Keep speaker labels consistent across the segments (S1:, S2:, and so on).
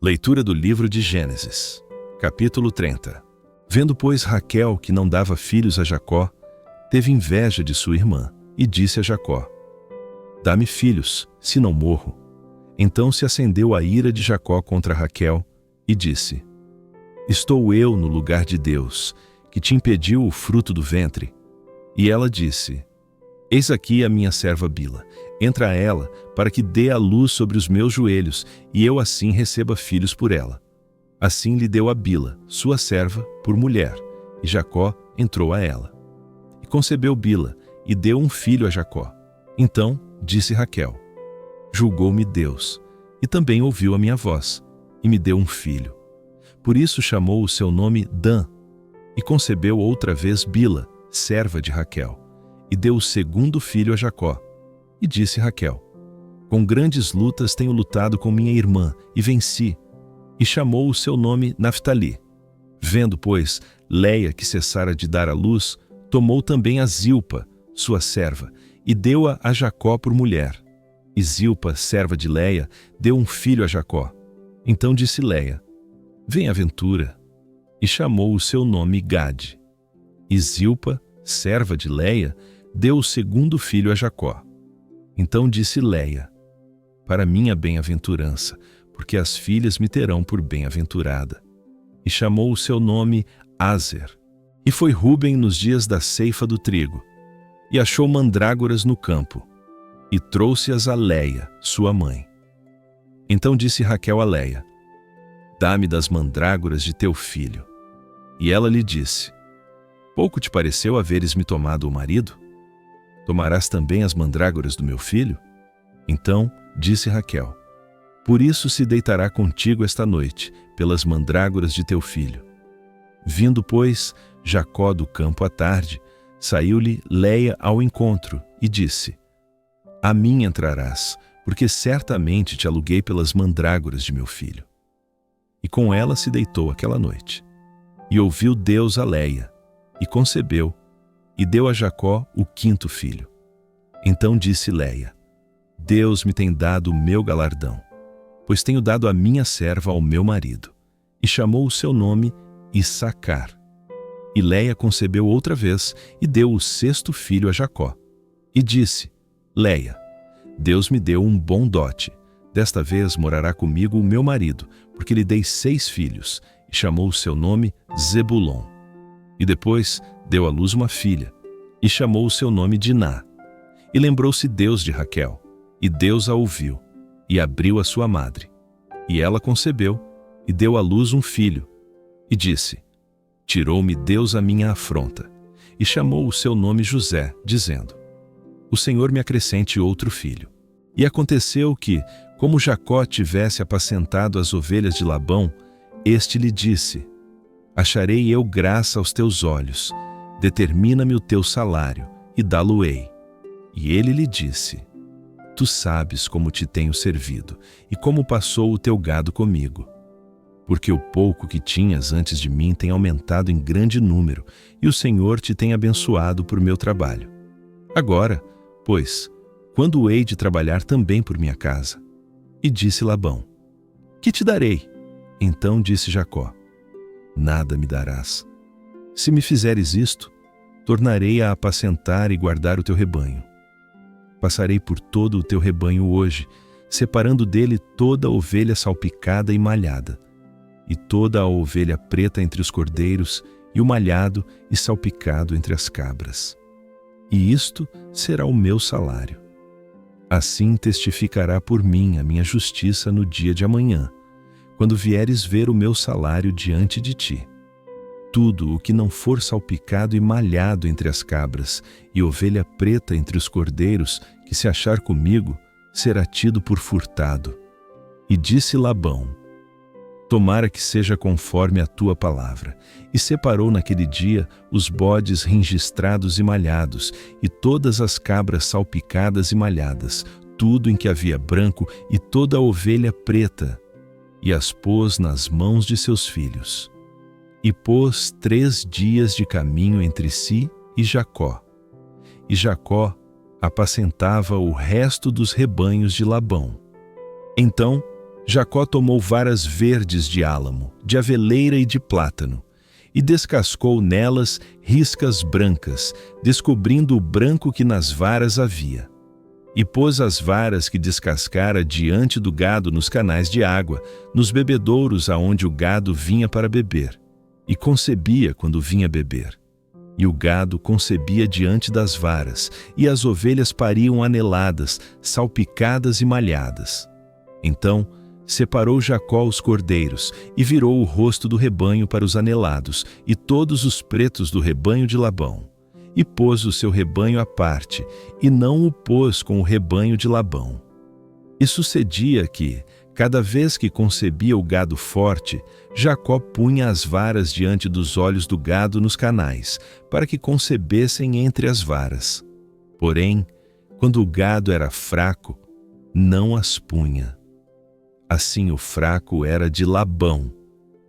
S1: Leitura do livro de Gênesis, capítulo 30. Vendo, pois, Raquel que não dava filhos a Jacó, teve inveja de sua irmã, e disse a Jacó: Dá-me filhos, se não morro. Então se acendeu a ira de Jacó contra Raquel, e disse: Estou eu no lugar de Deus, que te impediu o fruto do ventre? E ela disse: Eis aqui a minha serva Bila, entra a ela, para que dê a luz sobre os meus joelhos, e eu assim receba filhos por ela. Assim lhe deu a Bila, sua serva, por mulher, e Jacó entrou a ela. E concebeu Bila, e deu um filho a Jacó. Então disse Raquel: Julgou-me Deus, e também ouviu a minha voz, e me deu um filho. Por isso chamou o seu nome Dan, e concebeu outra vez Bila, serva de Raquel, e deu o segundo filho a Jacó. E disse Raquel: Com grandes lutas tenho lutado com minha irmã, e venci. E chamou o seu nome Naftali. Vendo, pois, Leia que cessara de dar à luz, tomou também a Zilpa, sua serva, e deu-a a Jacó por mulher. E Zilpa, serva de Leia, deu um filho a Jacó. Então disse Leia: Bem-aventura. E chamou o seu nome Gade. E Zilpa, serva de Leia, deu o segundo filho a Jacó. Então disse Leia: Para minha bem-aventurança, porque as filhas me terão por bem-aventurada. E chamou o seu nome Aser. E foi Ruben nos dias da ceifa do trigo, e achou mandrágoras no campo, e trouxe-as a Leia, sua mãe. Então disse Raquel a Leia: Dá-me das mandrágoras de teu filho. E ela lhe disse: Pouco te pareceu haveres-me tomado o marido? Tomarás também as mandrágoras do meu filho? Então disse Raquel: Por isso se deitará contigo esta noite, pelas mandrágoras de teu filho. Vindo, pois, Jacó do campo à tarde, saiu-lhe Leia ao encontro, e disse: A mim entrarás, porque certamente te aluguei pelas mandrágoras de meu filho. E com ela se deitou aquela noite. E ouviu Deus a Leia, e concebeu, e deu a Jacó o quinto filho. Então disse Leia: Deus me tem dado o meu galardão, pois tenho dado a minha serva ao meu marido. E chamou o seu nome Issacar. E Leia concebeu outra vez, e deu o sexto filho a Jacó. E disse: Leia, Deus me deu um bom dote. Desta vez morará comigo o meu marido, porque lhe dei 6 filhos. E chamou o seu nome Zebulon. E depois deu à luz uma filha, e chamou o seu nome Diná. E lembrou-se Deus de Raquel, e Deus a ouviu, e abriu a sua madre. E ela concebeu, e deu à luz um filho. E disse: Tirou-me Deus a minha afronta. E chamou o seu nome José, dizendo: O Senhor me acrescente outro filho. E aconteceu que, como Jacó tivesse apacentado as ovelhas de Labão, este lhe disse: Acharei eu graça aos teus olhos, determina-me o teu salário, e dá-lo-ei. E ele lhe disse: Tu sabes como te tenho servido, e como passou o teu gado comigo. Porque o pouco que tinhas antes de mim tem aumentado em grande número, e o Senhor te tem abençoado por meu trabalho. Agora, pois, quando hei de trabalhar também por minha casa? E disse Labão: Que te darei? Então disse Jacó: Nada me darás. Se me fizeres isto, tornarei a apacentar e guardar o teu rebanho. Passarei por todo o teu rebanho hoje, separando dele toda a ovelha salpicada e malhada, e toda a ovelha preta entre os cordeiros, e o malhado e salpicado entre as cabras. E isto será o meu salário. Assim testificará por mim a minha justiça no dia de amanhã, quando vieres ver o meu salário diante de ti. Tudo o que não for salpicado e malhado entre as cabras, e ovelha preta entre os cordeiros, que se achar comigo, será tido por furtado. E disse Labão: Tomara que seja conforme a tua palavra. E separou naquele dia os bodes registrados e malhados, e todas as cabras salpicadas e malhadas, tudo em que havia branco, e toda a ovelha preta, e as pôs nas mãos de seus filhos. E pôs 3 dias de caminho entre si e Jacó. E Jacó apacentava o resto dos rebanhos de Labão. Então Jacó tomou varas verdes de álamo, de aveleira e de plátano, e descascou nelas riscas brancas, descobrindo o branco que nas varas havia. E pôs as varas que descascara diante do gado nos canais de água, nos bebedouros aonde o gado vinha para beber, e concebia quando vinha beber. E o gado concebia diante das varas, e as ovelhas pariam aneladas, salpicadas e malhadas. Então separou Jacó os cordeiros, e virou o rosto do rebanho para os anelados, e todos os pretos do rebanho de Labão. E pôs o seu rebanho à parte, e não o pôs com o rebanho de Labão. E sucedia que, cada vez que concebia o gado forte, Jacó punha as varas diante dos olhos do gado nos canais, para que concebessem entre as varas. Porém, quando o gado era fraco, não as punha. Assim o fraco era de Labão,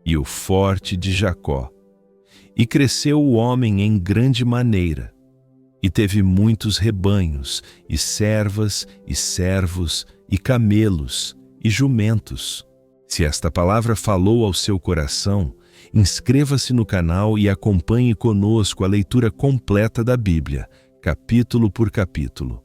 S1: e o forte de Jacó. E cresceu o homem em grande maneira, e teve muitos rebanhos, e servas, e servos, e camelos, e jumentos. Se esta palavra falou ao seu coração, inscreva-se no canal e acompanhe conosco a leitura completa da Bíblia, capítulo por capítulo.